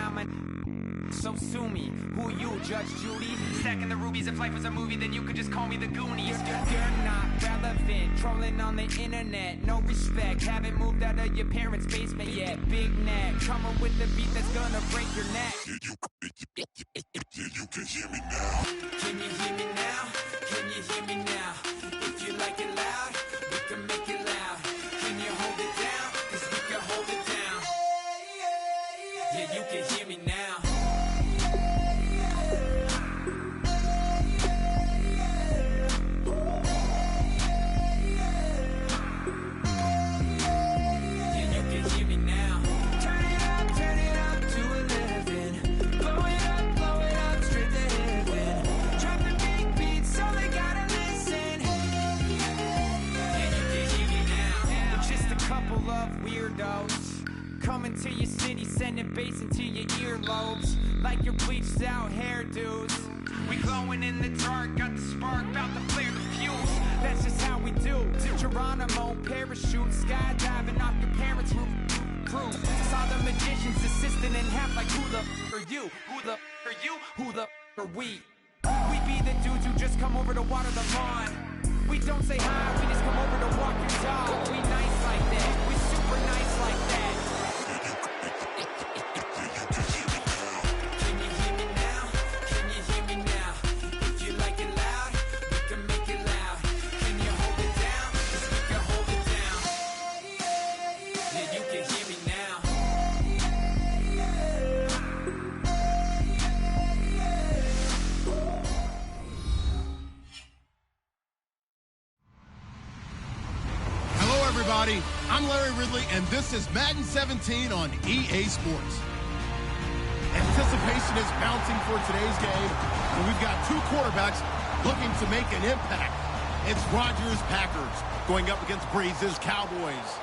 I'm a... So sue me, who you, Judge Judy? Stacking the rubies, if life was a movie, then you could just call me the Goonies. You're not relevant, trolling on the internet, no respect. Haven't moved out of your parents' basement yet. Big neck, coming with the beat that's gonna break your neck. You can hear me now. Can you hear me now? Can you hear me now? If you like it loud, we can make it loud. Can you hold it down? 'Cause we can hold it down. Yeah, you can hear me now. Coming to your city, sending bass into your earlobes, like your bleached out hairdos. We glowing in the dark, got the spark, about to flare the fuse. That's just how we do. Geronimo, parachute, skydiving off your parents' roof. Crew, saw the magician's assistant in half, like who the are you? Who the are you? Who the are we? We be the dudes who just come over to water the lawn. We don't say hi, we just come over to walk your dog. We nice like that, we super nice like that. I'm Larry Ridley, and this is Madden 17 on EA Sports. Anticipation is bouncing for today's game, and we've got two quarterbacks looking to make an impact. It's Rodgers' Packers going up against Breeze's Cowboys.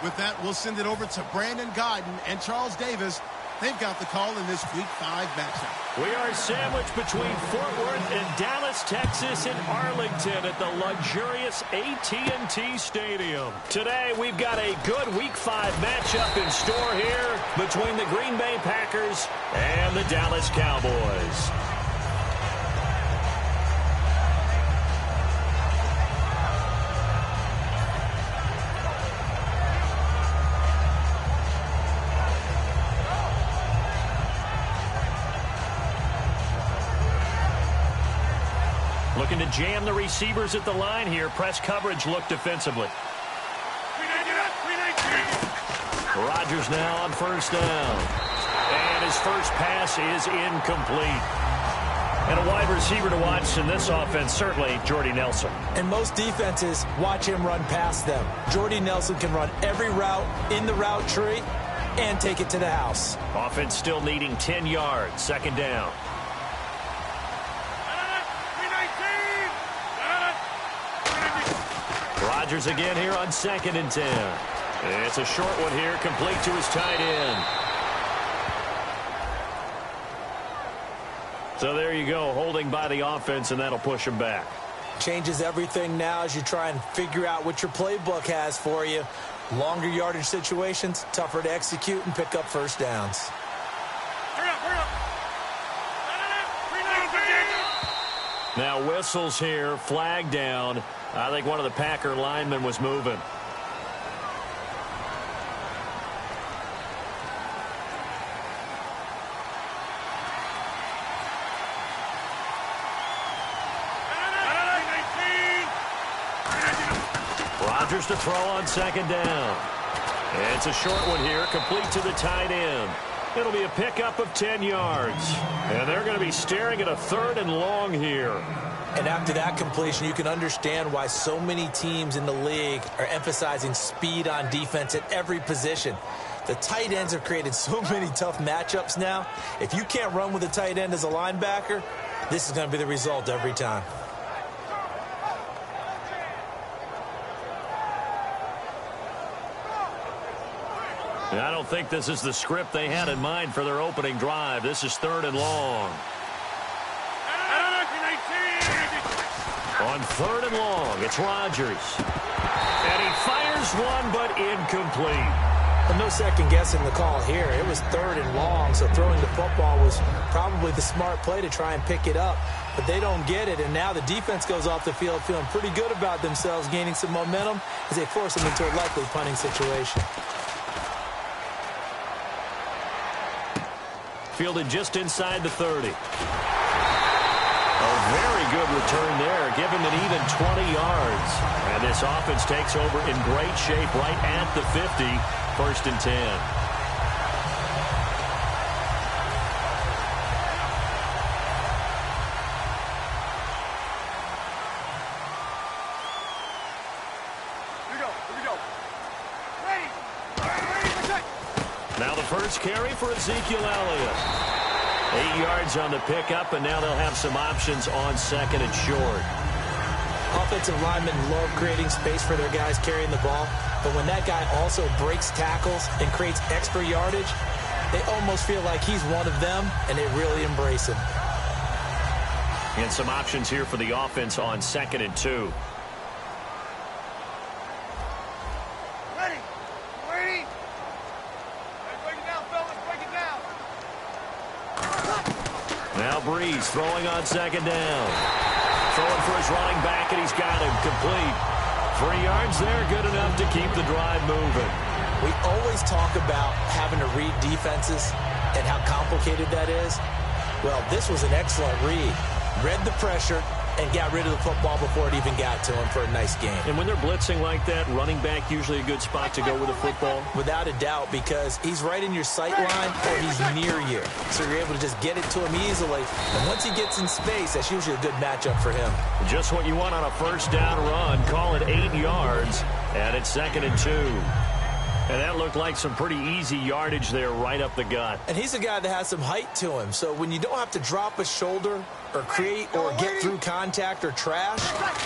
With that, we'll send it over to Brandon Godden and Charles Davis. They've got the call in this Week 5 matchup. We are sandwiched between Fort Worth and Dallas, Texas, and Arlington at the luxurious AT&T Stadium. Today, we've got a good Week 5 matchup in store here between the Green Bay Packers and the Dallas Cowboys. Looking to jam the receivers at the line here. Press coverage look defensively. Rodgers now on first down. And his first pass is incomplete. And a wide receiver to watch in this offense, certainly Jordy Nelson. And most defenses watch him run past them. Jordy Nelson can run every route in the route tree and take it to the house. Offense still needing 10 yards. Second down. Rodgers again here on 2nd and 10. It's a short one here, complete to his tight end. So there you go, holding by the offense, and that'll push him back. Changes everything now as you try and figure out what your playbook has for you. Longer yardage situations, tougher to execute and pick up first downs. Now whistles here, flag down. I think one of the Packer linemen was moving. Rodgers to throw on 2nd down. It's a short one here, complete to the tight end. It'll be a pickup of 10 yards. And they're going to be staring at a 3rd and long here. And after that completion, you can understand why so many teams in the league are emphasizing speed on defense at every position. The tight ends have created so many tough matchups now. If you can't run with a tight end as a linebacker, this is going to be the result every time. And I don't think this is the script they had in mind for their opening drive. This is 3rd and long. On 3rd and long, it's Rodgers. And he fires one, but incomplete. Well, no second guessing the call here. It was 3rd and long, so throwing the football was probably the smart play to try and pick it up. But they don't get it, and now the defense goes off the field feeling pretty good about themselves, gaining some momentum as they force them into a likely punting situation. Fielded just inside the 30. A very good return there. Give him an even 20 yards. And this offense takes over in great shape right at the 50. 1st and 10. Now the first carry for Ezekiel Elliott. 8 yards on the pickup, and now they'll have some options on 2nd and short. Offensive linemen love creating space for their guys carrying the ball, but when that guy also breaks tackles and creates extra yardage, they almost feel like he's one of them, and they really embrace him. And some options here for the offense on 2nd and 2. Now Breeze throwing on 2nd down. Throwing for his running back, and he's got him complete. 3 yards there, good enough to keep the drive moving. We always talk about having to read defenses and how complicated that is. Well, this was an excellent read. Read the pressure and got rid of the football before it even got to him for a nice game. And when they're blitzing like that, running back usually a good spot to go with the football? Without a doubt, because he's right in your sight line or he's near you. So you're able to just get it to him easily. And once he gets in space, that's usually a good matchup for him. Just what you want on a 1st down run. Call it 8 yards, and it's 2nd and 2. And that looked like some pretty easy yardage there right up the gut. And he's a guy that has some height to him. So when you don't have to drop a shoulder or create or get through contact or trash,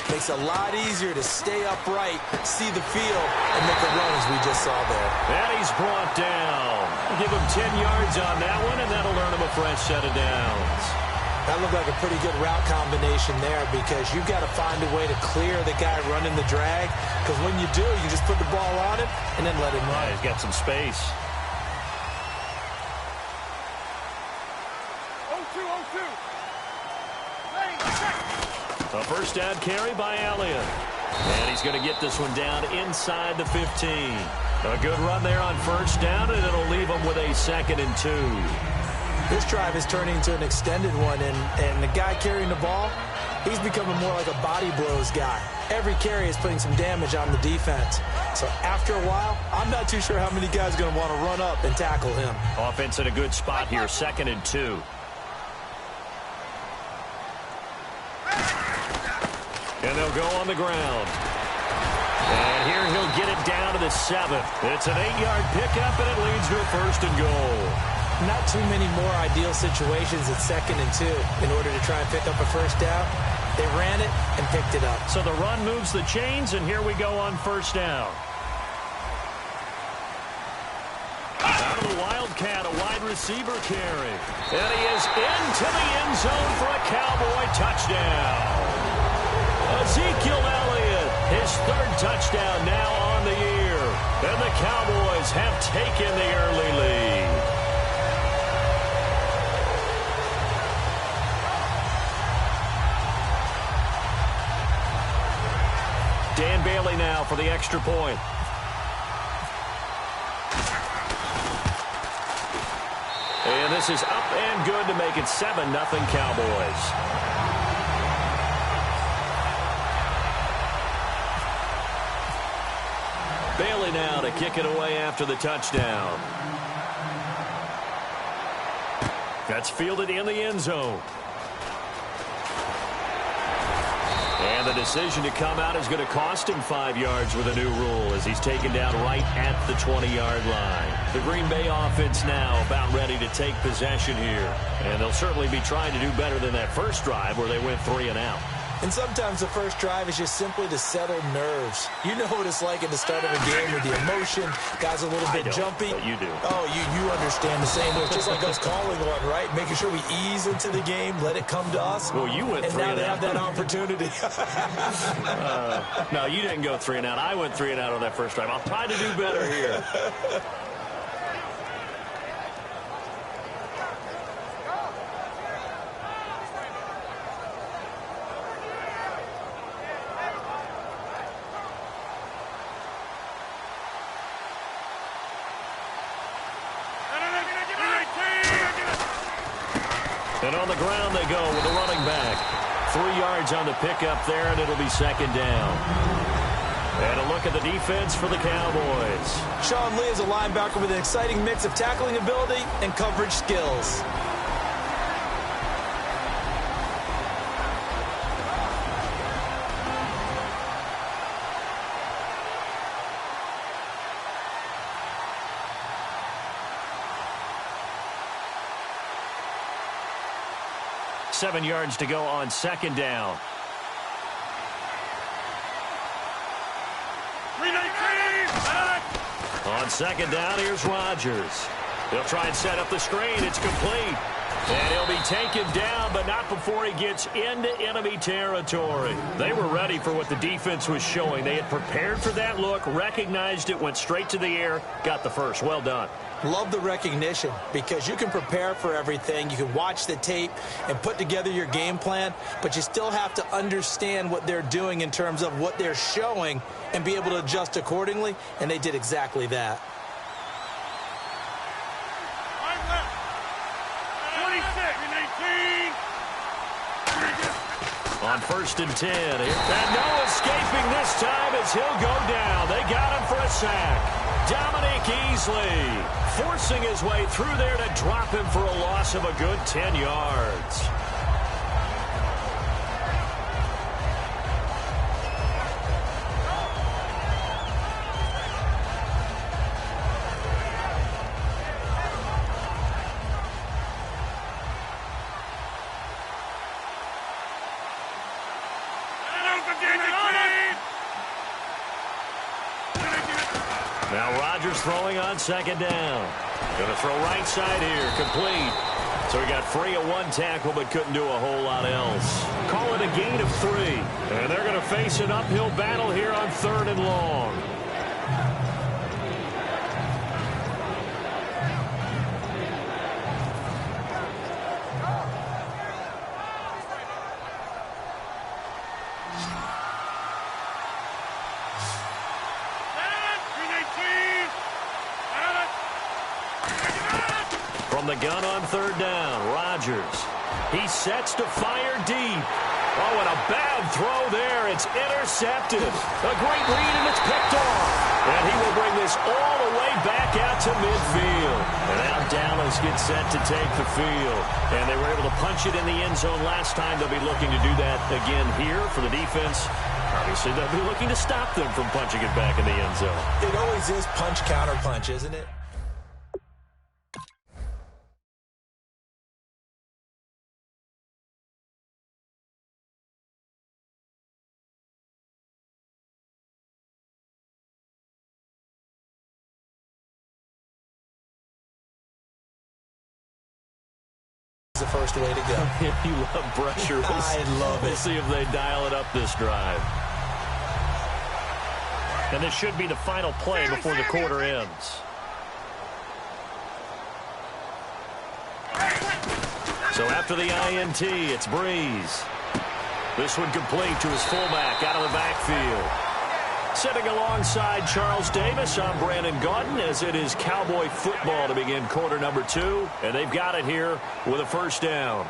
makes it a lot easier to stay upright, see the field, and make a run as we just saw there. And he's brought down. Give him 10 yards on that one, and that'll earn him a fresh set of downs. That looked like a pretty good route combination there because you've got to find a way to clear the guy running the drag, because when you do, you just put the ball on him and then let him run. Yeah, he's got some space. 0-2, 0-2. A 1st down carry by Elliott. And he's going to get this one down inside the 15. A good run there on 1st down, and it'll leave him with a 2nd and 2. This drive is turning into an extended one, and the guy carrying the ball, he's becoming more like a body blows guy. Every carry is putting some damage on the defense. So after a while, I'm not too sure how many guys are going to want to run up and tackle him. Offense in a good spot here, 2nd and 2. And they'll go on the ground. And here he'll get it down to the 7th. It's an 8-yard pickup, and it leads to a 1st and goal. Not too many more ideal situations at 2nd and 2 in order to try and pick up a 1st down. They ran it and picked it up. So the run moves the chains, and here we go on 1st down. Out of the Wildcat, a wide receiver carry. And he is into the end zone for a Cowboy touchdown. Ezekiel Elliott, his 3rd touchdown now on the year. And the Cowboys have taken the early lead. Dan Bailey now for the extra point. And this is up and good to make it 7-0 Cowboys. Bailey now to kick it away after the touchdown. That's fielded in the end zone. And the decision to come out is going to cost him 5 yards with a new rule as he's taken down right at the 20-yard line. The Green Bay offense now about ready to take possession here. And they'll certainly be trying to do better than that first drive where they went 3 and out. And sometimes the first drive is just simply to settle nerves. You know what it's like at the start of a game with the emotion. Guys a little bit jumpy. But you do. Oh, you understand the same way. It's just like us calling one, right? Making sure we ease into the game, let it come to us. Well, you went 3 and out. And now they have that opportunity. No, you didn't go 3 and out. I went 3 and out on that first drive. I'll try to do better here. And on the ground they go with a running back. 3 yards on the pickup there, and it'll be second down. And a look at the defense for the Cowboys. Sean Lee is a linebacker with an exciting mix of tackling ability and coverage skills. Seven yards to go on second down. On second down, here's Rodgers. He'll try and set up the screen. It's complete. And he'll be taken down, but not before he gets into enemy territory. They were ready for what the defense was showing. They had prepared for that look, recognized it, went straight to the air, got the first. Well done. Love the recognition, because you can prepare for everything. You can watch the tape and put together your game plan, but you still have to understand what they're doing in terms of what they're showing and be able to adjust accordingly, and they did exactly that. On 1st and 10. And no escaping this time as he'll go down. They got him for a sack. Dominique Easley forcing his way through there to drop him for a loss of a good 10 yards. Now Rodgers throwing on second down. Going to throw right side here, complete. So he got free of one tackle but couldn't do a whole lot else. Call it a gain of 3. And they're going to face an uphill battle here on 3rd and long. From the gun on 3rd down, Rodgers. He sets to fire deep. Oh, and a bad throw there. It's intercepted. A great read, and it's picked off. And he will bring this all the way back out to midfield. And now Dallas gets set to take the field. And they were able to punch it in the end zone last time. They'll be looking to do that again here for the defense. Obviously, they'll be looking to stop them from punching it back in the end zone. It always is punch, counter punch, isn't it? The first way to go. You love pressure. I love it. We'll see if they dial it up this drive. And this should be the final play before the quarter ends. So after the INT, it's Breeze. This one complete to his fullback out of the backfield. Sitting alongside Charles Davis, I'm Brandon Gaudin, as it is Cowboy football to begin quarter number 2. And they've got it here with a first down.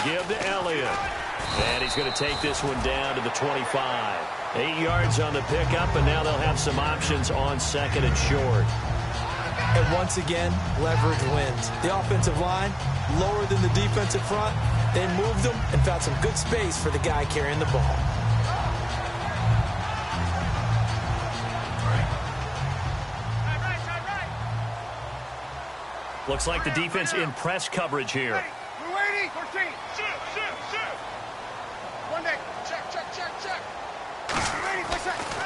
Give to Elliott. And he's going to take this one down to the 25. 8 yards on the pickup, and now they'll have some options on 2nd and short. And once again, leverage wins. The offensive line, lower than the defensive front. They moved them and found some good space for the guy carrying the ball. Looks like the defense in press coverage here. We're waiting. 14. Shoot. One day. Check.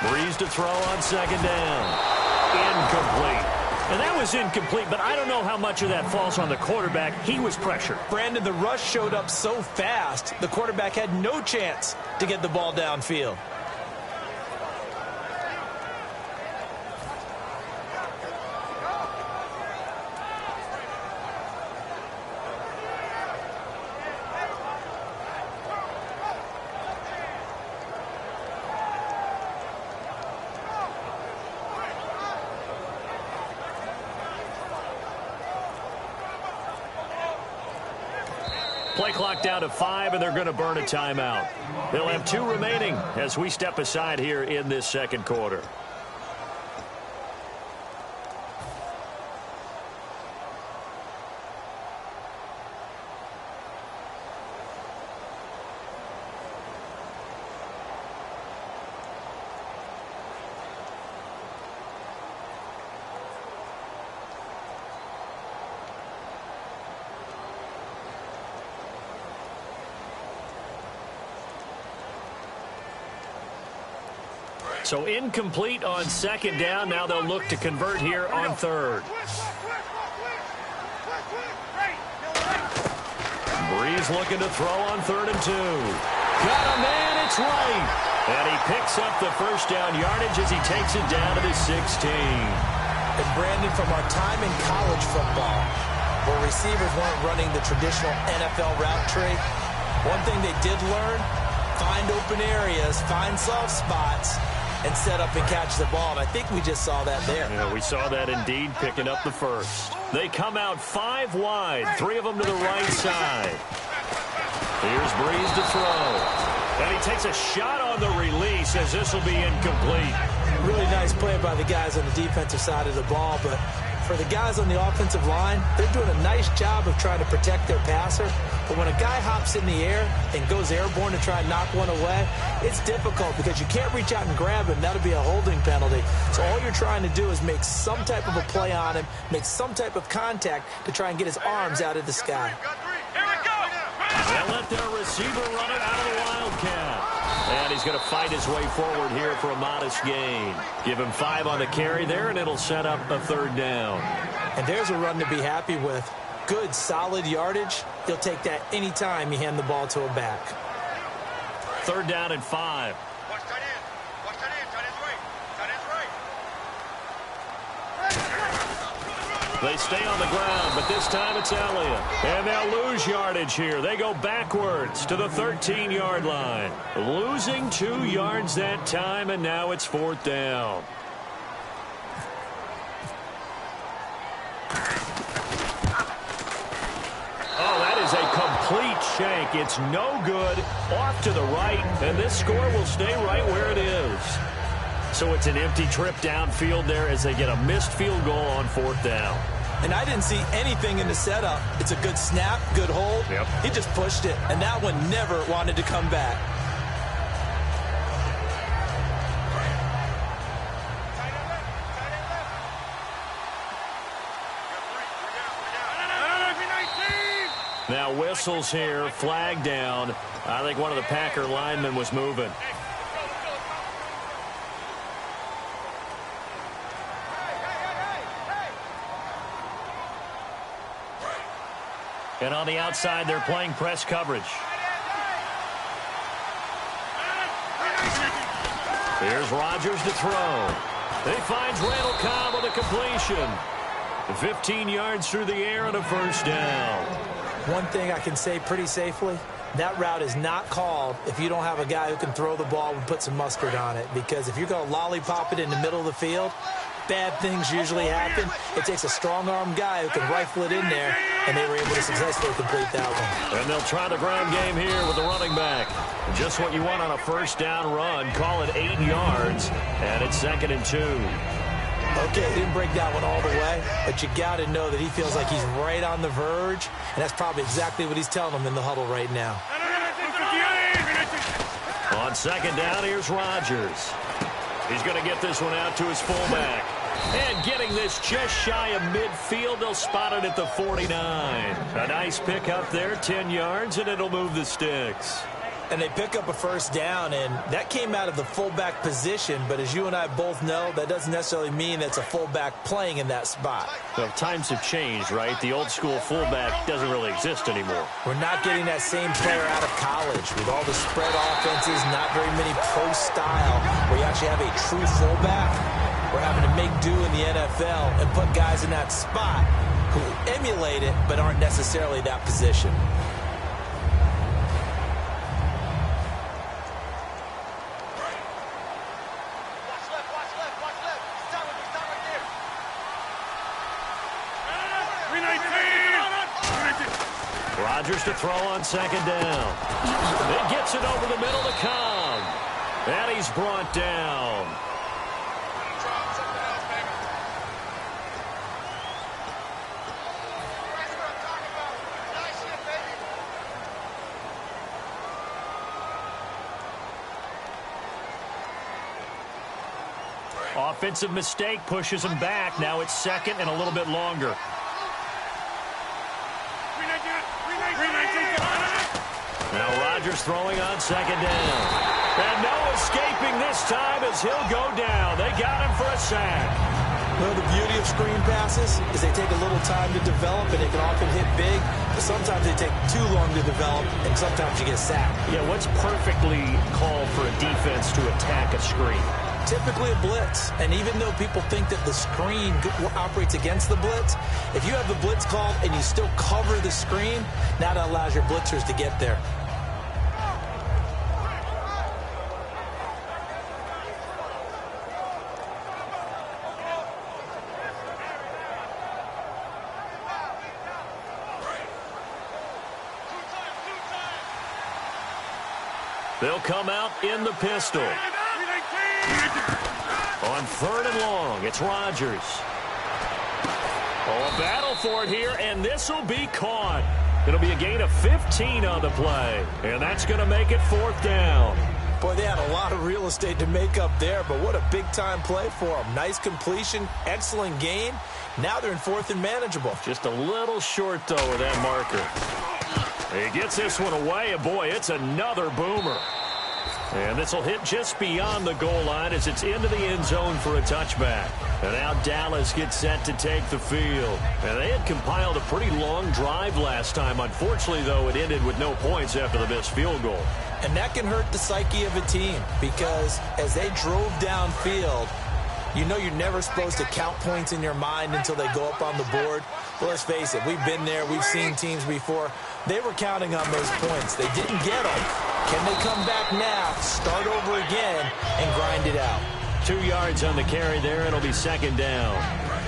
Breeze to throw on 2nd down. Incomplete. And that was incomplete, but I don't know how much of that falls on the quarterback. He was pressured. Brandon, the rush showed up so fast, the quarterback had no chance to get the ball downfield. Play clock down to 5, and they're going to burn a timeout. They'll have 2 remaining as we step aside here in this second quarter. So incomplete on second down. Now they'll look to convert here on third. Breeze looking to throw on 3rd and 2. Got a man, it's right. And he picks up the first down yardage as he takes it down to the 16. And Brandon, from our time in college football, where receivers weren't running the traditional NFL route tree, one thing they did learn, find open areas, find soft spots, and set up and catch the ball. And I think we just saw that there. Yeah, we saw that indeed, picking up the first. They come out 5 wide, 3 of them to the right side. Here's Breeze to throw. And he takes a shot on the release as this will be incomplete. Really nice play by the guys on the defensive side of the ball, but for the guys on the offensive line, they're doing a nice job of trying to protect their passer. But when a guy hops in the air and goes airborne to try and knock one away, it's difficult because you can't reach out and grab him. That'll be a holding penalty. So all you're trying to do is make some type of a play on him, make some type of contact to try and get his arms out of the sky. They let their receiver run it out of the Wildcat. And he's going to fight his way forward here for a modest gain. Give him 5 on the carry there, and it'll set up a 3rd down. And there's a run to be happy with. Good, solid yardage. He'll take that any time you hand the ball to a back. 3rd down and 5. Watch that in. Watch that in. That is right. That is right. They stay on the ground, but this time it's Elliott. And they'll lose yardage here. They go backwards to the 13-yard line. Losing 2 yards that time, and now it's 4th down. Oh, that is a complete shank. It's no good. Off to the right, and this score will stay right where it is. So it's an empty trip downfield there as they get a missed field goal on 4th down. And I didn't see anything in the setup. It's a good snap, good hold. Yep. He just pushed it, and that one never wanted to come back. Now whistles here, flag down. I think one of the Packer linemen was moving. And on the outside, they're playing press coverage. Here's Rodgers to throw. He finds Randall Cobb on the completion. 15 yards through the air and a 1st down. One thing I can say pretty safely, that route is not called if you don't have a guy who can throw the ball and put some mustard on it. Because if you're going to lollipop it in the middle of the field, bad things usually happen. It takes a strong-arm guy who can rifle it in there, and they were able to successfully complete that one. And they'll try the ground game here with the running back. Just what you want on a 1st down run. Call it 8 yards, and it's 2nd and 2. Okay, he didn't break that one all the way, but you got to know that he feels like he's right on the verge, and that's probably exactly what he's telling them in the huddle right now. On 2nd down, here's Rodgers. He's going to get this one out to his fullback. And getting this just shy of midfield, they'll spot it at the 49. A nice pick up there, 10 yards, and it'll move the sticks. And they pick up a 1st down, and that came out of the fullback position. But as you and I both know, that doesn't necessarily mean that's a fullback playing in that spot. Well, times have changed, right? The old school fullback doesn't really exist anymore. We're not getting that same player out of college with all the spread offenses, not very many pro style, where you actually have a true fullback. We're having to make do in the NFL and put guys in that spot who emulate it but aren't necessarily that position. Rodgers to throw on second down. It gets it over the middle to Cobb. And he's brought down. Offensive mistake pushes him back. Now it's second and a little bit longer. Now Rodgers throwing on second down. And no escaping this time as he'll go down. They got him for a sack. Well, the beauty of screen passes is they take a little time to develop, and they can often hit big. But sometimes they take too long to develop, and sometimes you get sacked. Yeah, what's perfectly called for a defense to attack a screen? Typically a blitz. And even though people think that the screen operates against the blitz, if you have the blitz called and you still cover the screen, now that allows your blitzers to get there. They'll come out in the pistol. On third and long, it's Rodgers. Oh, a battle for it here, and this will be caught. It'll be a gain of 15 on the play, and that's going to make it fourth down. Boy, they had a lot of real estate to make up there, but what a big-time play for them. Nice completion, excellent gain. Now they're in fourth and manageable. Just a little short, though, of that marker. He gets this one away, and boy, it's another boomer. And this will hit just beyond the goal line as it's into the end zone for a touchback. And now Dallas gets set to take the field. And they had compiled a pretty long drive last time. Unfortunately, though, it ended with no points after the missed field goal. And that can hurt the psyche of a team because as they drove downfield, you know you're never supposed to count points in your mind until they go up on the board. But let's face it, we've been there. We've seen teams before. They were counting on those points. They didn't get them. Can they come back now, start over again, and grind it out? 2 yards on the carry there. It'll be second down.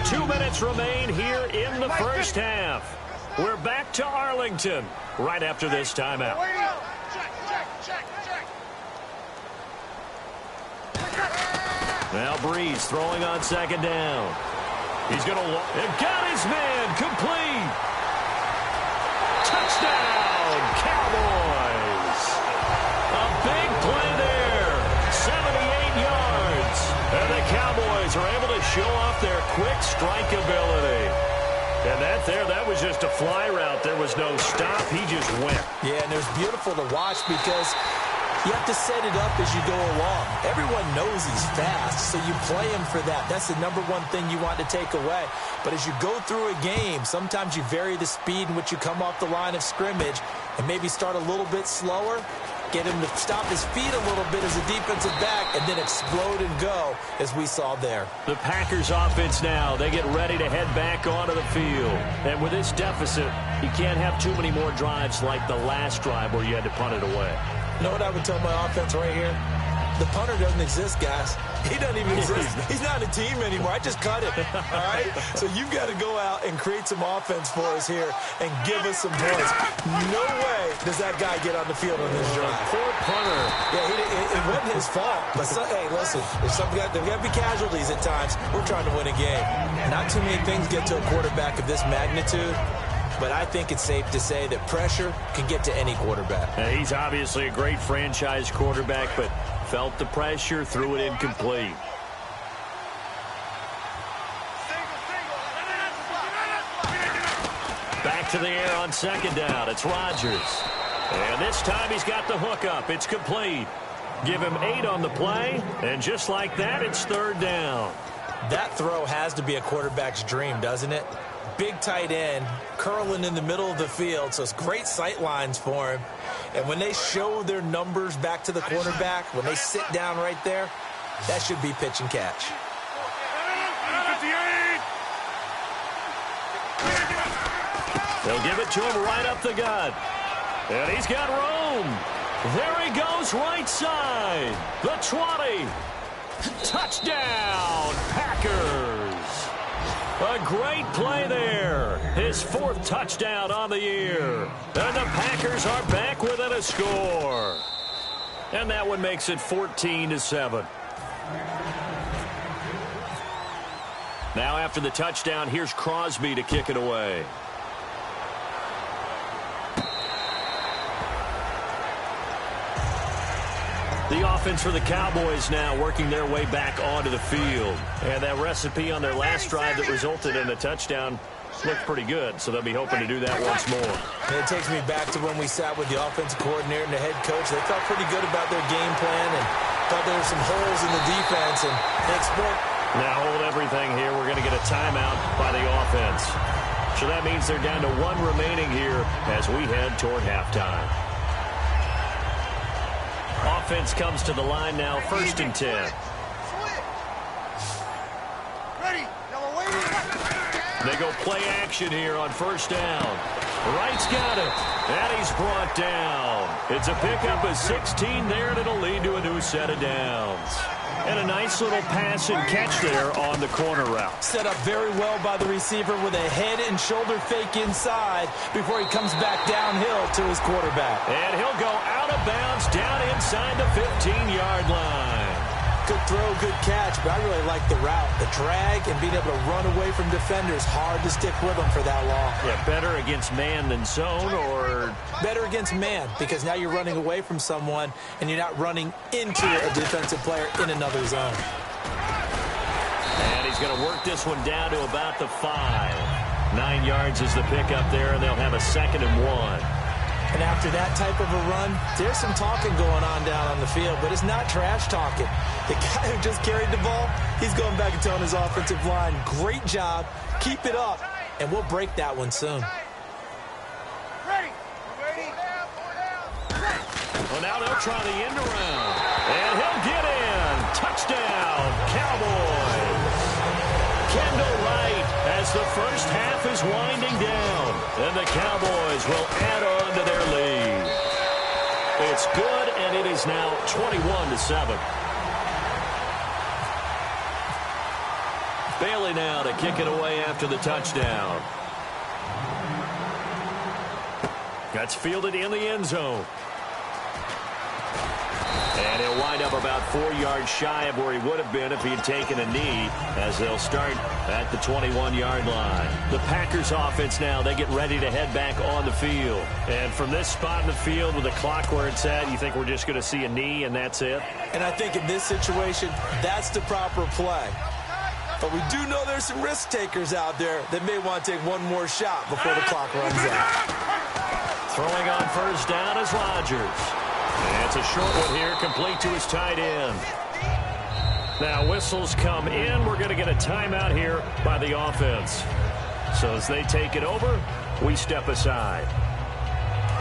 2 minutes remain here in the first half. We're back to Arlington right after this timeout. Now Breeze throwing on second down. He's going to got his man complete. Touchdown, Cowboys. A big play there. 78 yards. And the Cowboys are able to show off their quick strike ability. And that was just a fly route. There was no stop. He just went. Yeah, and it was beautiful to watch because you have to set it up as you go along. Everyone knows he's fast, so you play him for that. That's the number one thing you want to take away. But as you go through a game, sometimes you vary the speed in which you come off the line of scrimmage and maybe start a little bit slower, get him to stop his feet a little bit as a defensive back, and then explode and go, as we saw there. The Packers offense now, they get ready to head back onto the field. And with this deficit, you can't have too many more drives like the last drive where you had to punt it away. You know what I would tell my offense right here? The punter doesn't exist, guys. He doesn't even exist. He's not a team anymore. I just cut it, all right? So you've got to go out and create some offense for us here and give us some points. No way does that guy get on the field on this drive. Poor punter. Yeah, it wasn't his fault. But, hey, listen, there's got to be casualties at times. We're trying to win a game. Not too many things get to a quarterback of this magnitude. But I think it's safe to say that pressure can get to any quarterback. He's obviously a great franchise quarterback, but felt the pressure, threw it incomplete. Back to the air on second down. It's Rodgers. And this time he's got the hook up. It's complete. Give him 8 on the play, and just like that, it's third down. That throw has to be a quarterback's dream, doesn't it? Big tight end, curling in the middle of the field, so it's great sight lines for him. And when they show their numbers back to the quarterback, when they sit down right there, that should be pitch and catch. They'll give it to him right up the gut. And he's got room. There he goes, right side. The 20. Touchdown, Packers. A great play there. His 4th touchdown on the year. And the Packers are back within a score. And that one makes it 14-7. Now after the touchdown, here's Crosby to kick it away. The offense for the Cowboys now working their way back onto the field. And that recipe on their last drive that resulted in a touchdown looked pretty good, so they'll be hoping to do that once more. And it takes me back to when we sat with the offensive coordinator and the head coach. They felt pretty good about their game plan and thought there were some holes in the defense, and they explored. Now hold everything here. We're going to get a timeout by the offense. So that means they're down to 1 remaining here as we head toward halftime. Offense comes to the line now, 1st and 10. They go play action here on 1st down. Wright's got it, and he's brought down. It's a pickup of 16 there, and it'll lead to a new set of downs. And a nice little pass and catch there on the corner route. Set up very well by the receiver with a head and shoulder fake inside before he comes back downhill to his quarterback. And he'll go out of bounds down inside the 15-yard line. Good throw, good catch, but I really like the route. The drag and being able to run away from defenders, hard to stick with them for that long. Yeah, better against man than zone, or? Better against man, because now you're running away from someone and you're not running into a defensive player in another zone. And he's going to work this one down to about the 5. 9 yards is the pickup there, and they'll have a 2nd and 1. And after that type of a run, there's some talking going on down on the field, but it's not trash talking. The guy who just carried the ball, he's going back and telling his offensive line, great job, keep it up, and we'll break that one soon. Well, now they'll try the end around, and he'll get in. Touchdown, Cowboys. Kendall Wright as the first half is winding down, and the Cowboys will add on to their lead. It's good, and it is now 21-7. Bailey now to kick it away after the touchdown. That's fielded in the end zone. And he'll wind up about 4 yards shy of where he would have been if he had taken a knee, as they'll start at the 21-yard line. The Packers offense now, they get ready to head back on the field. And from this spot in the field with the clock where it's at, you think we're just going to see a knee and that's it? And I think in this situation, that's the proper play. But we do know there's some risk takers out there that may want to take one more shot before the clock runs out. Throwing on 1st down is Rodgers. And it's a short one here, complete to his tight end. Now whistles come in. We're going to get a timeout here by the offense. So as they take it over, we step aside.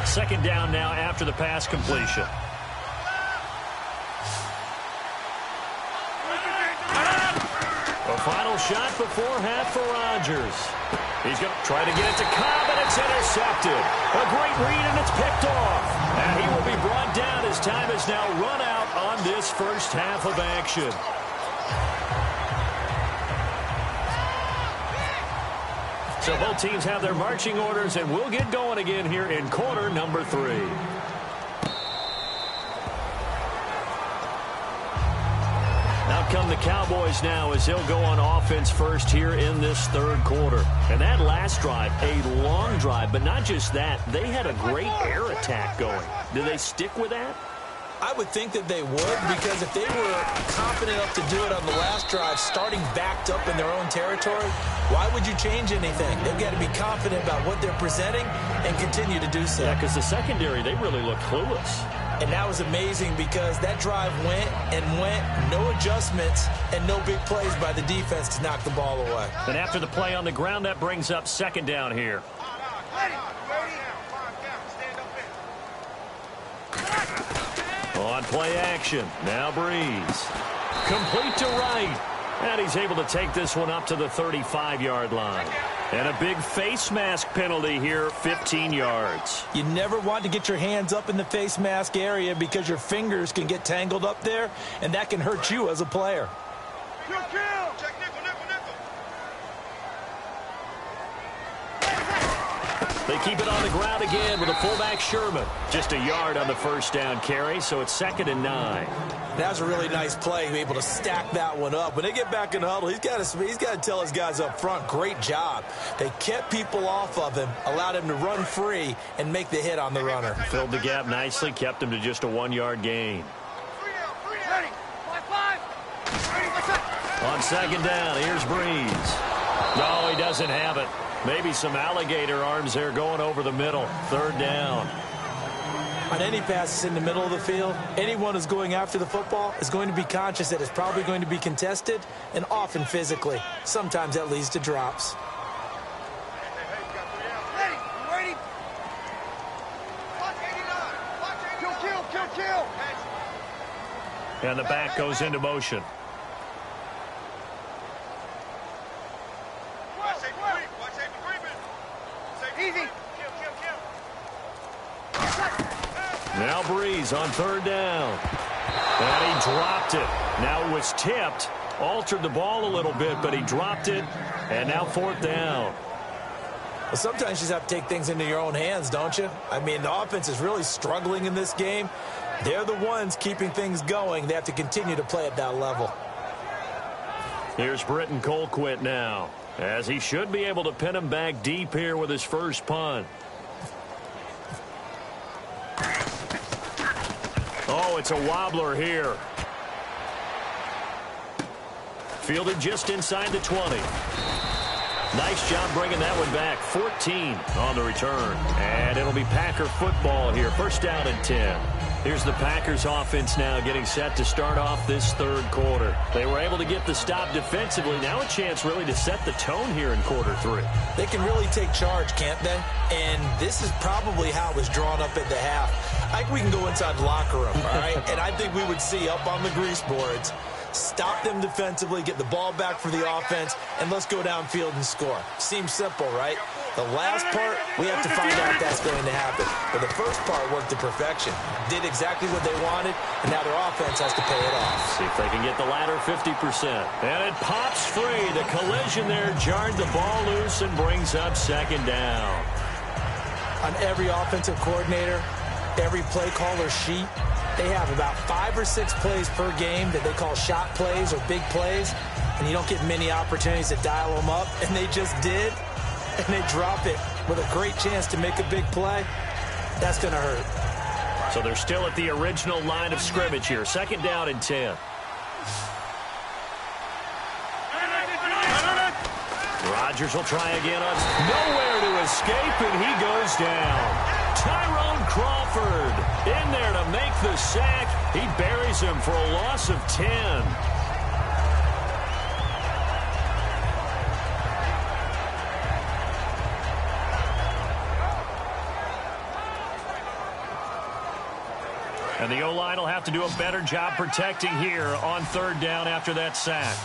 2nd down now after the pass completion. A final shot before half for Rodgers. He's going to try to get it to Cobb, and it's intercepted. A great read, and it's picked off. And he will be brought down as time is now run out on this first half of action. So both teams have their marching orders, and we'll get going again here in quarter number 3. Out come the Cowboys now as they'll go on offense first here in this 3rd quarter. And that last drive, a long drive, but not just that. They had a great air attack going. Do they stick with that? I would think that they would, because if they were confident enough to do it on the last drive, starting backed up in their own territory, why would you change anything? They've got to be confident about what they're presenting and continue to do so. Yeah, because the secondary, they really look clueless. And that was amazing because that drive went and went, no adjustments, and no big plays by the defense to knock the ball away. And after the play on the ground, that brings up 2nd down here. On play action, now Breeze. Complete to Wright. And he's able to take this one up to the 35-yard line. And a big face mask penalty here, 15 yards. You never want to get your hands up in the face mask area because your fingers can get tangled up there, and that can hurt you as a player. They keep it on the ground again with a fullback Sherman. Just a yard on the first down carry, so it's 2nd and 9. That was a really nice play, able to stack that one up. When they get back in the huddle, he's got to tell his guys up front, great job. They kept people off of him, allowed him to run free, and make the hit on the runner. Filled the gap nicely, kept him to just a 1-yard gain. Ready. 5-5. On 2nd down, here's Breeze. No, he doesn't have it. Maybe some alligator arms there going over the middle. 3rd down. On any passes in the middle of the field, anyone who's going after the football is going to be conscious that it's probably going to be contested and often physically. Sometimes that leads to drops. Ready. Kill. And the back goes into motion. Easy. Now Breeze on 3rd down. And he dropped it. Now it was tipped. Altered the ball a little bit, but he dropped it. And now 4th down. Well, sometimes you just have to take things into your own hands, don't you? I mean, the offense is really struggling in this game. They're the ones keeping things going. They have to continue to play at that level. Here's Britton Colquitt now, as he should be able to pin him back deep here with his first punt. Oh, it's a wobbler here. Fielded just inside the 20. Nice job bringing that one back. 14 on the return. And it'll be Packer football here. 1st down and 10. Here's the Packers offense now getting set to start off this 3rd quarter. They were able to get the stop defensively. Now a chance really to set the tone here in quarter 3. They can really take charge, can't they? And this is probably how it was drawn up at the half. I think we can go inside the locker room, all right? And I think we would see up on the grease boards, stop them defensively, get the ball back for the offense, and let's go downfield and score. Seems simple, right? The last part, we have to find out if that's going to happen. But the first part worked to perfection. Did exactly what they wanted, and now their offense has to pay it off. See if they can get the latter 50%. And it pops free. The collision there jarred the ball loose and brings up 2nd down. On every offensive coordinator, every play caller sheet, they have about 5 or 6 plays per game that they call shot plays or big plays, and you don't get many opportunities to dial them up, and they just did, and they drop it with a great chance to make a big play. That's going to hurt. So they're still at the original line of scrimmage here. 2nd down and 10. Rodgers will try again on nowhere to escape, and he goes down. Tyrone Crawford in there to make the sack. He buries him for a loss of 10. And the O-line will have to do a better job protecting here on 3rd down after that sack.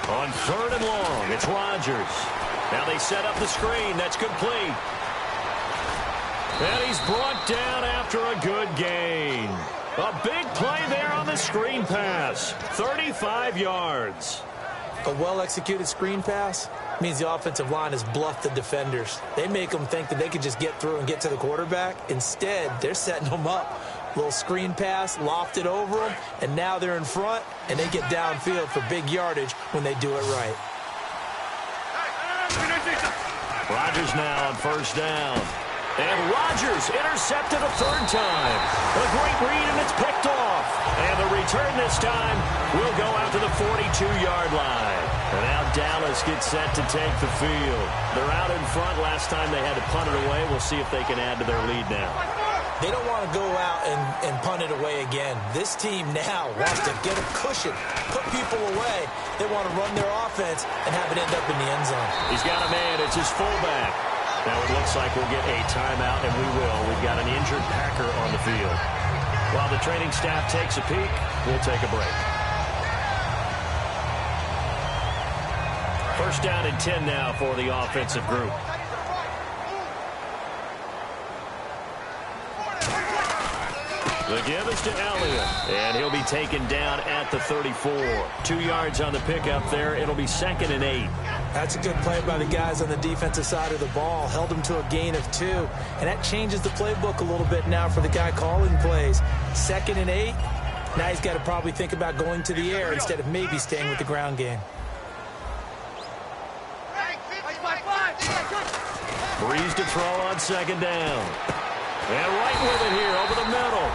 On 3rd and long, it's Rodgers. Now they set up the screen. That's complete. And he's brought down after a good gain. A big play there on the screen pass. 35 yards. A well-executed screen pass means the offensive line has bluffed the defenders. They make them think that they can just get through and get to the quarterback. Instead, they're setting them up. Little screen pass, lofted over them, and now they're in front, and they get downfield for big yardage when they do it right. Rodgers now on 1st down. And Rodgers intercepted a 3rd time. A great read, and it's picked off. And the return this time will go out to the 42-yard line. And now Dallas gets set to take the field. They're out in front. Last time they had to punt it away. We'll see if they can add to their lead now. They don't want to go out and punt it away again. This team now wants to get a cushion, put people away. They want to run their offense and have it end up in the end zone. He's got a man. It's his fullback. Now it looks like we'll get a timeout, and we will. We've got an injured Packer on the field. While the training staff takes a peek, we'll take a break. 1st down and 10 now for the offensive group. The give is to Elliott, and he'll be taken down at the 34. 2 yards on the pickup there. It'll be 2nd and 8. That's a good play by the guys on the defensive side of the ball. Held them to a gain of 2. And that changes the playbook a little bit now for the guy calling plays. 2nd and 8. Now he's got to probably think about going to the air instead of maybe staying with the ground game. Breeze to throw on 2nd down. And right with it here over the middle.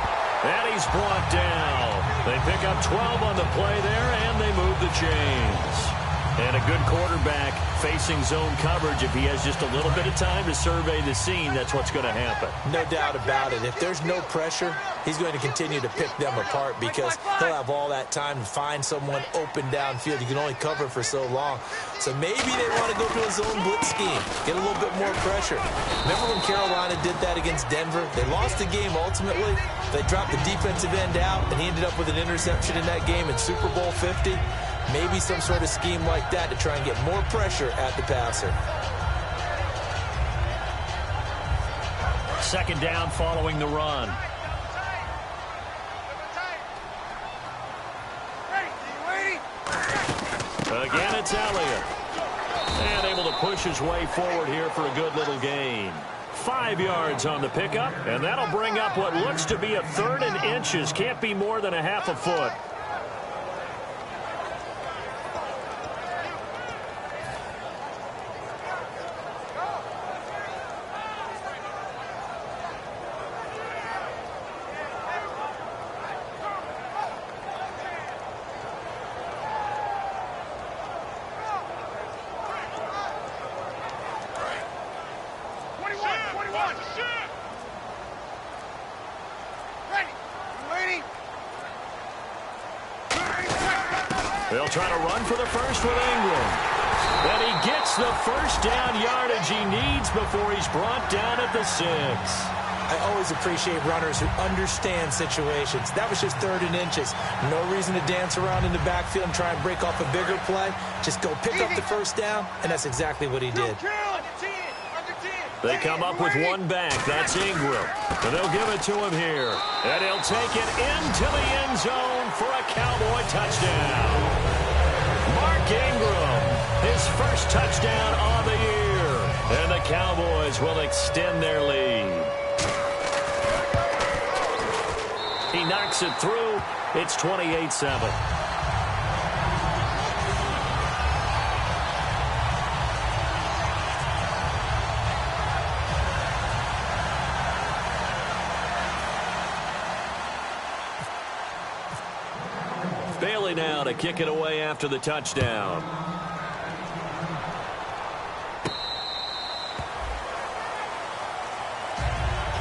And he's brought down. They pick up 12 on the play there, and they move the chains. And a good quarterback facing zone coverage. If he has just a little bit of time to survey the scene, that's what's going to happen. No doubt about it. If there's no pressure, he's going to continue to pick them apart because he'll have all that time to find someone open downfield. You can only cover for so long. So maybe they want to go to a zone blitz scheme, get a little bit more pressure. Remember when Carolina did that against Denver? They lost the game ultimately. They dropped the defensive end out, and he ended up with an interception in that game in Super Bowl 50. Maybe some sort of scheme like that to try and get more pressure at the passer. 2nd down following the run. Again, it's Elliott. And able to push his way forward here for a good little gain. 5 yards on the pickup, and that'll bring up what looks to be a 3rd and inches. Can't be more than a half a foot. They'll try to run for the first with Ingram. And he gets the first down yardage he needs before he's brought down at the 6. I always appreciate runners who understand situations. That was just 3rd and inches. No reason to dance around in the backfield and try and break off a bigger play. Just go pick up the first down, and that's exactly what he did. They come up with one back. That's Ingram. And they'll give it to him here. And he'll take it into the end zone for a Cowboy touchdown. Mark Ingram, his first touchdown on the year. And the Cowboys will extend their lead. He knocks it through. It's 28-7. Bailey now to kick it away after the touchdown.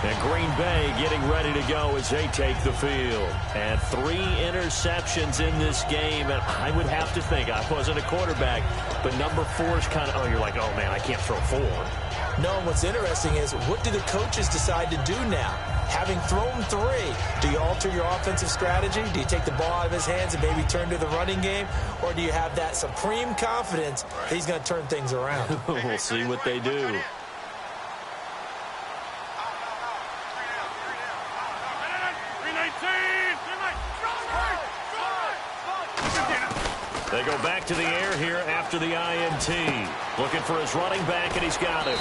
And Green Bay getting ready to go as they take the field. And 3 interceptions in this game. And I would have to think, I wasn't a quarterback, but number 4 is kind of, oh, you're like, oh, man, I can't throw 4. No, what's interesting is what do the coaches decide to do now? Having thrown 3, do you alter your offensive strategy? Do you take the ball out of his hands and maybe turn to the running game? Or do you have that supreme confidence that he's going to turn things around? We'll see what they do. They go back to the air here after the INT. Looking for his running back, and he's got it.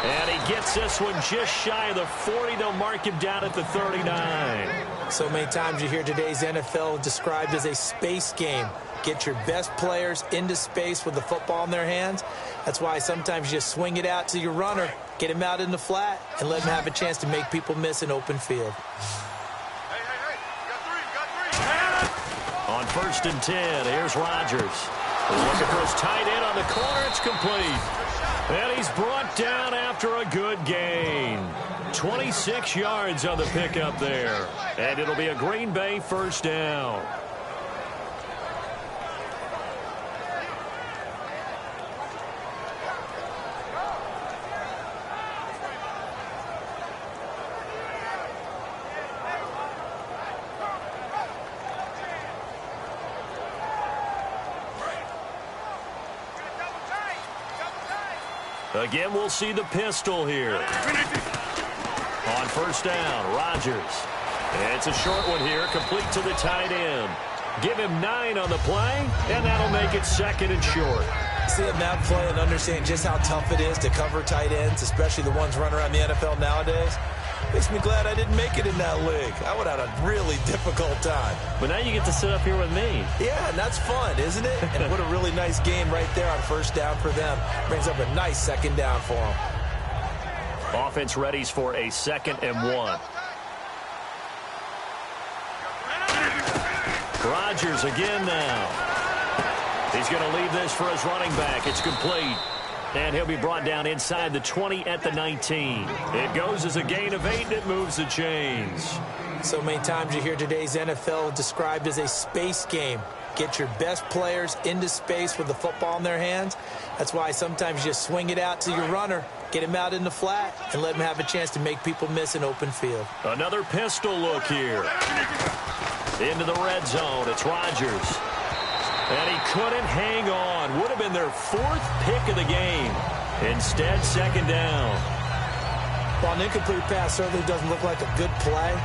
And he gets this one just shy of the 40. They'll mark him down at the 39. So many times you hear today's NFL described as a space game. Get your best players into space with the football in their hands. That's why sometimes you just swing it out to your runner, get him out in the flat, and let him have a chance to make people miss an open field. On 1st and 10, here's Rodgers. Looking for his tight end on the corner. It's complete. And he's brought down after a good gain. 26 yards on the pickup there. And it'll be a Green Bay first down. Again, we'll see the pistol here. On 1st down, Rodgers. And it's a short one here, complete to the tight end. Give him 9 on the play, and that'll make it 2nd and short. Seeing that play and understanding just how tough it is to cover tight ends, especially the ones running around the NFL nowadays, makes me glad I didn't make it in that league. I would have had a really difficult time. But now you get to sit up here with me. Yeah, and that's fun, isn't it? And what a really nice game right there on first down for them. Brings up a nice second down for them. Offense readies for a 2nd and 1. Rodgers again now. He's going to leave this for his running back. It's complete. And he'll be brought down inside the 20 at the 19. It goes as a gain of 8, and it moves the chains. So many times you hear today's NFL described as a space game. Get your best players into space with the football in their hands. That's why sometimes you just swing it out to your runner, get him out in the flat, and let him have a chance to make people miss an open field. Another pistol look here. Into the red zone. It's Rodgers. And he couldn't hang on. Would have been their 4th pick of the game. Instead, 2nd down. Well, an incomplete pass certainly doesn't look like a good play.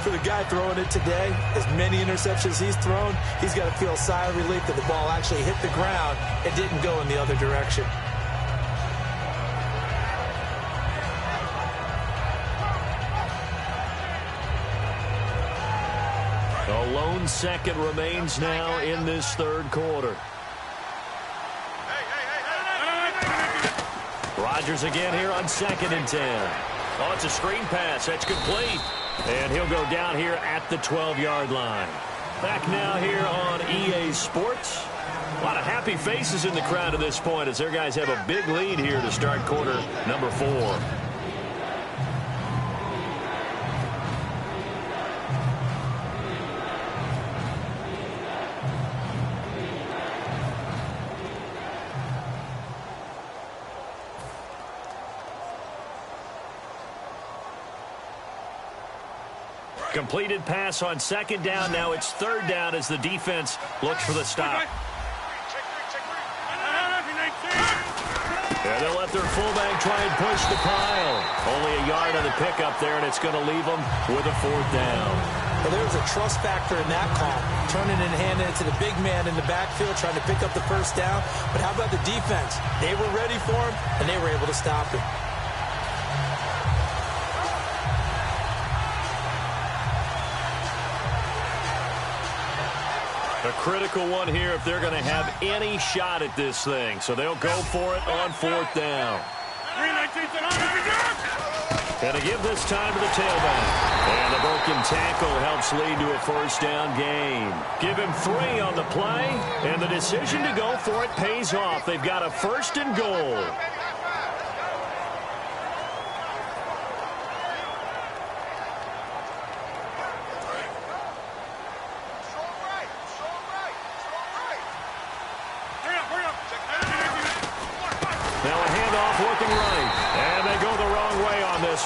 For the guy throwing it today, as many interceptions he's thrown, he's got to feel a sigh of relief that the ball actually hit the ground and didn't go in the other direction. A lone second remains now in this 3rd quarter. Rodgers again here on 2nd and 10. Oh, it's a screen pass. That's complete. And he'll go down here at the 12-yard line. Back now here on EA Sports. A lot of happy faces in the crowd at this point as their guys have a big lead here to start quarter number 4. Completed pass on 2nd down. Now it's 3rd down as the defense looks for the stop. And they'll let their fullback try and push the pile. Only a yard on the pickup there, and it's going to leave them with a 4th down. Well, there's a trust factor in that call. Turning and handing it to the big man in the backfield, trying to pick up the 1st down. But how about the defense? They were ready for him, and they were able to stop him. A critical one here if they're going to have any shot at this thing. So they'll go for it on 4th down. And to give this time to the tailback. And the broken tackle helps lead to a 1st down gain. Give him 3 on the play. And the decision to go for it pays off. They've got a 1st and goal.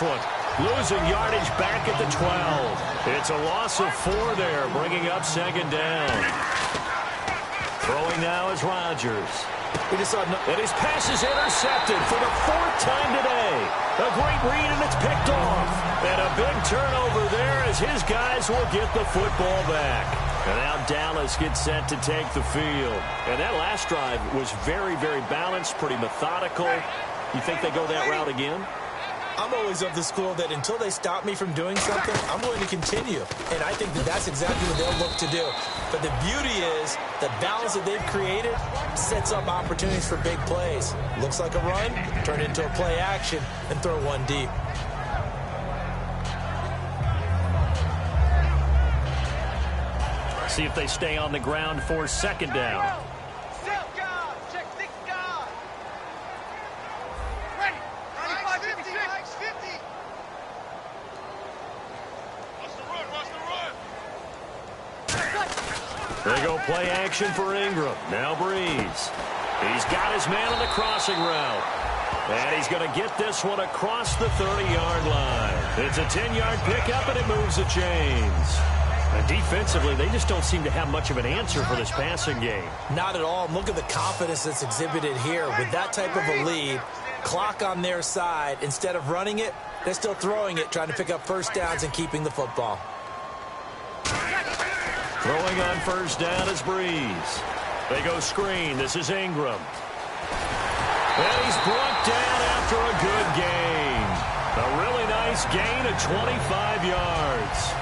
One. Losing yardage back at the 12. It's a loss of 4 there, bringing up 2nd down. Throwing now is Rodgers. And his pass is intercepted for the 4th time today. A great read, and it's picked off. And a big turnover there as his guys will get the football back. And now Dallas gets set to take the field. And that last drive was very, very balanced, pretty methodical. You think they go that route again? I'm always of the school that until they stop me from doing something, I'm going to continue. And I think that that's exactly what they'll look to do. But the beauty is the balance that they've created sets up opportunities for big plays. Looks like a run, turn it into a play action, and throw one deep. See if they stay on the ground for 2nd down. They go play action for Ingram. Now Breeze. He's got his man on the crossing route. And he's going to get this one across the 30-yard line. It's a 10-yard pickup, and it moves the chains. And defensively, they just don't seem to have much of an answer for this passing game. Not at all. Look at the confidence that's exhibited here. With that type of a lead, clock on their side, instead of running it, they're still throwing it, trying to pick up 1st downs and keeping the football. Throwing on 1st down is Breeze. They go screen. This is Ingram. And he's brought down after a good gain. A really nice gain of 25 yards.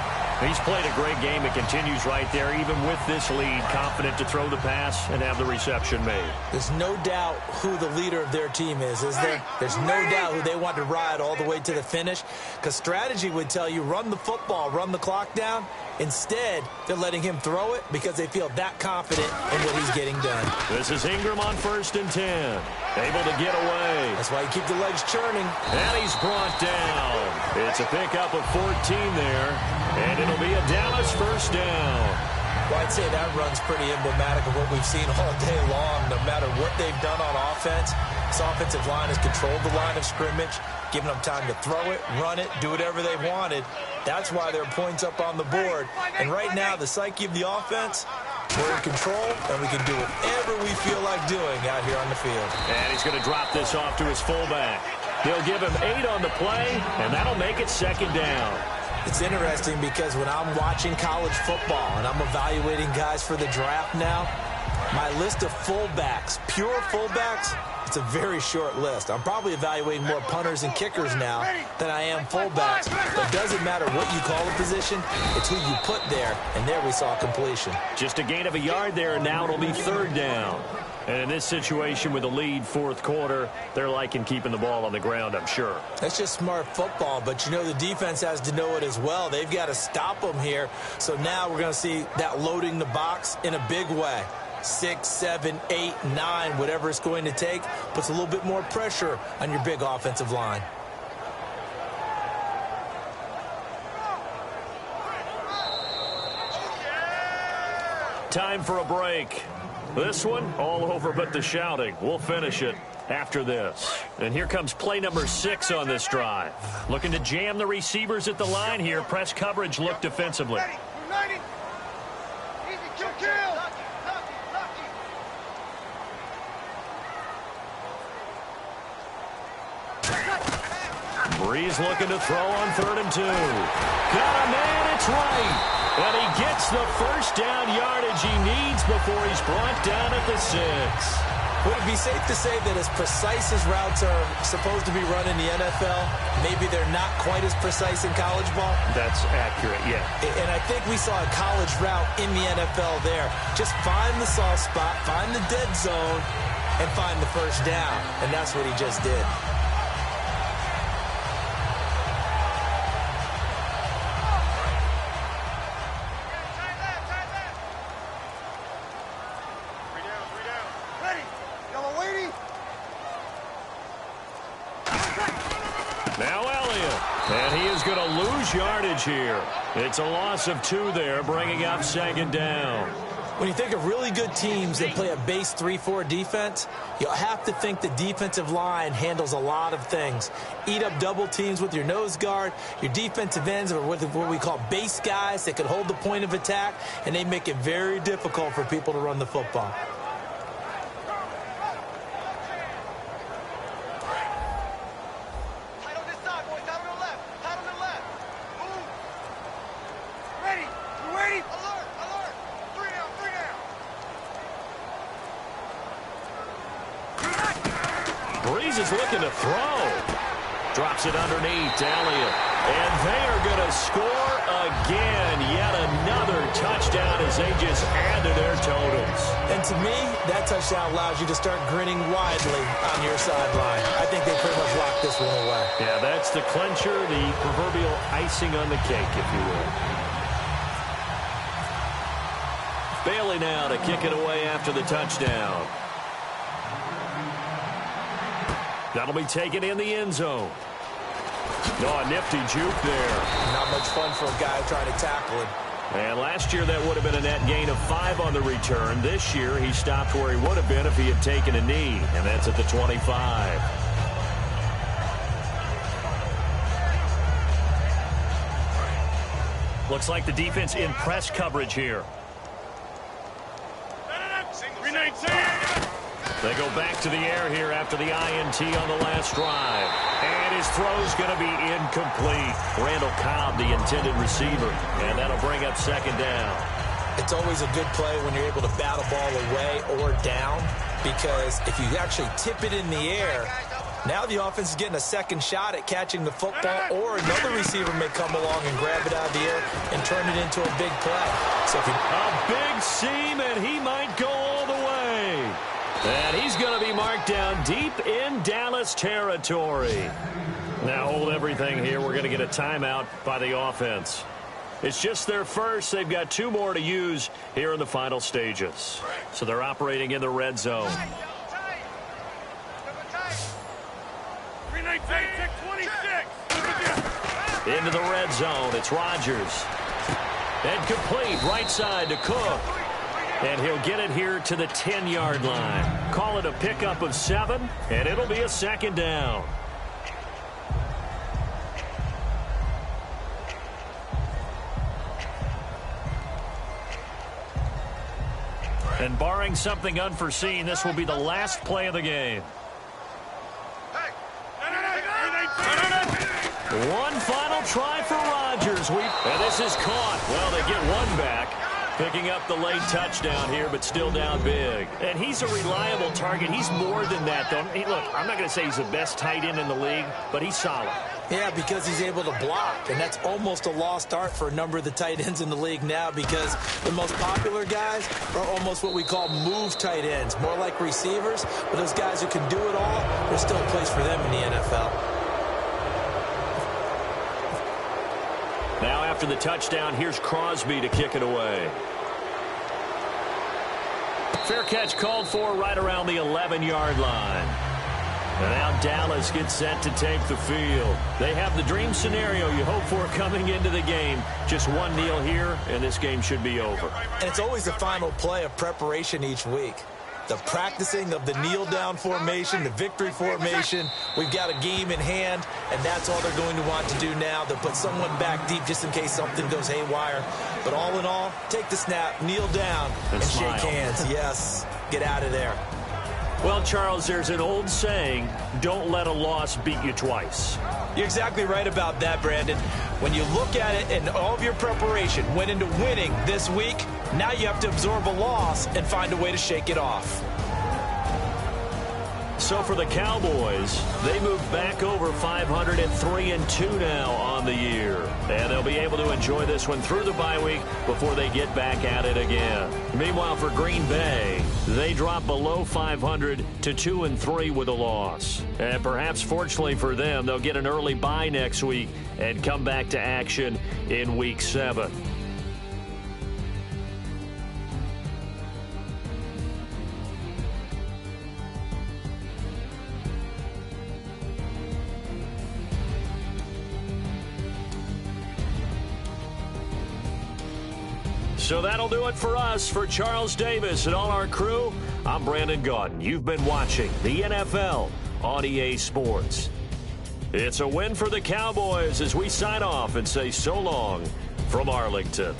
He's played a great game. It continues right there, even with this lead, confident to throw the pass and have the reception made. There's no doubt who the leader of their team is there? There's no doubt who they want to ride all the way to the finish, because strategy would tell you run the football, run the clock down. Instead, they're letting him throw it because they feel that confident in what he's getting done. This is Ingram on 1st and 10. Able to get away. That's why you keep the legs churning. And he's brought down. It's a pickup of 14 there. And it'll be a Dallas first down. Well, I'd say that run's pretty emblematic of what we've seen all day long. No matter what they've done on offense, this offensive line has controlled the line of scrimmage, giving them time to throw it, run it, do whatever they wanted. That's why there are points up on the board. And right now, the psyche of the offense, we're in control, and we can do whatever we feel like doing out here on the field. And he's going to drop this off to his fullback. He'll give him 8 on the play, and that'll make it 2nd down. It's interesting because when I'm watching college football and I'm evaluating guys for the draft now, my list of fullbacks, pure fullbacks, it's a very short list. I'm probably evaluating more punters and kickers now than I am fullbacks. But it doesn't matter what you call a position, it's who you put there, and there we saw completion. Just a gain of a yard there, and now it'll be 3rd down. And in this situation with a lead 4th quarter, they're liking keeping the ball on the ground, I'm sure. That's just smart football, but you know the defense has to know it as well. They've got to stop them here. So now we're going to see that loading the box in a big way. 6, 7, 8, 9, whatever it's going to take, puts a little bit more pressure on your big offensive line. Time for a break. This one, all over but the shouting. We'll finish it after this. And here comes play number 6 on this drive. Looking to jam the receivers at the line here. Press coverage look defensively. Breeze looking to throw on 3rd and 2. Got a man, it's right. And he gets the first down yardage he needs before he's brought down at the 6. Would it be safe to say that as precise as routes are supposed to be run in the NFL, maybe they're not quite as precise in college ball? That's accurate, yeah. And I think we saw a college route in the NFL there. Just find the soft spot, find the dead zone, and find the first down. And that's what he just did. Yardage here. It's a loss of 2 there, bringing up 2nd down. When you think of really good teams that play a base 3-4 defense, you'll have to think the defensive line handles a lot of things. Eat up double teams with your nose guard. Your defensive ends are what we call base guys that can hold the point of attack, and they make it very difficult for people to run the football. Looking to throw. Drops it underneath to Elliott. And they are going to score again. Yet another touchdown as they just add to their totals. And to me, that touchdown allows you to start grinning widely on your sideline. I think they pretty much locked this one away. Yeah, that's the clincher, the proverbial icing on the cake, if you will. Bailey now to kick it away after the touchdown. That'll be taken in the end zone. Oh, a nifty juke there. Not much fun for a guy trying to tackle it. And last year that would have been a net gain of 5 on the return. This year he stopped where he would have been if he had taken a knee, and that's at the 25. Looks like the defense in press coverage here. They go back to the air here after the INT on the last drive. And his throw's going to be incomplete. Randall Cobb, the intended receiver. And that'll bring up 2nd down. It's always a good play when you're able to bat a ball away or down, because if you actually tip it in the air, now the offense is getting a second shot at catching the football, or another receiver may come along and grab it out of the air and turn it into a big play. So if a big seam, and he might go all the way. And he's going to be marked down deep in Dallas territory. Now hold everything here. We're going to get a timeout by the offense. It's just their first. They've got 2 more to use here in the final stages. So they're operating in the red zone. Into the red zone. It's Rodgers. And complete right side to Cook. And he'll get it here to the 10-yard line. Call it a pickup of 7, and it'll be a second down. And barring something unforeseen, this will be the last play of the game. One final try for Rodgers. And this is caught. Well, they get one back. Picking up the late touchdown here, but still down big. And he's a reliable target. He's more than that, though. Look, I'm not going to say he's the best tight end in the league, but he's solid. Yeah, because he's able to block, and that's almost a lost art for a number of the tight ends in the league now, because the most popular guys are almost what we call move tight ends, more like receivers. But those guys who can do it all, there's still a place for them in the NFL. Now after the touchdown, here's Crosby to kick it away. Fair catch called for right around the 11-yard line. And now Dallas gets set to take the field. They have the dream scenario you hope for coming into the game. Just one kneel here, and this game should be over. And it's always the final play of preparation each week. The practicing of the kneel-down formation, the victory formation. We've got a game in hand, and that's all they're going to want to do now. They'll put someone back deep just in case something goes haywire. But all in all, take the snap, kneel down, and shake hands. Yes, get out of there. Well, Charles, there's an old saying, don't let a loss beat you twice. You're exactly right about that, Brandon. When you look at it and all of your preparation went into winning this week, now you have to absorb a loss and find a way to shake it off. So for the Cowboys, they move back over 503-2 now on the year. And they'll be able to enjoy this one through the bye week before they get back at it again. Meanwhile, for Green Bay, they drop below 500 to 2-3 with a loss. And perhaps fortunately for them, they'll get an early bye next week and come back to action in Week 7. So that'll do it for us. For Charles Davis and all our crew, I'm Brandon Gaudin. You've been watching the NFL on EA Sports. It's a win for the Cowboys as we sign off and say so long from Arlington.